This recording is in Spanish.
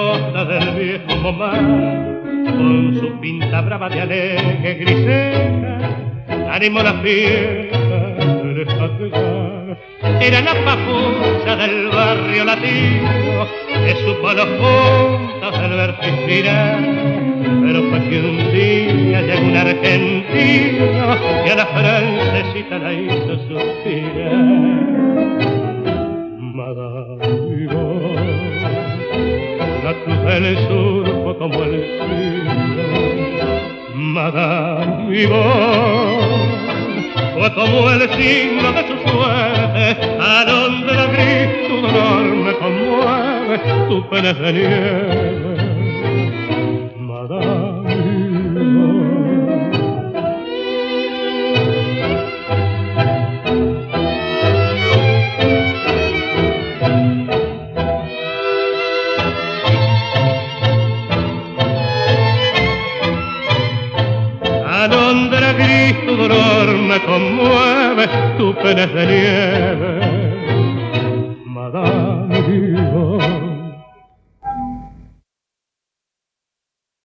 costa del viejo Momar, con su pinta brava de alegre grisera, animó la fiesta del espacial. Era la papucha del barrio latino, que supo los puntos del verso inspirar. Pero fue que un día llegó un argentino que a la francesita la hizo suspirar. Madame Vivonne, la cruz del surco como el cielo. Madame Vivonne fue como el signo de su suerte, a donde la gris tu dolor me conmueve, tu pena es de nieve. Madame Vivonne. A donde la gris tu dolor me conmueve, tu pena es de nieve. Madame Vivonne.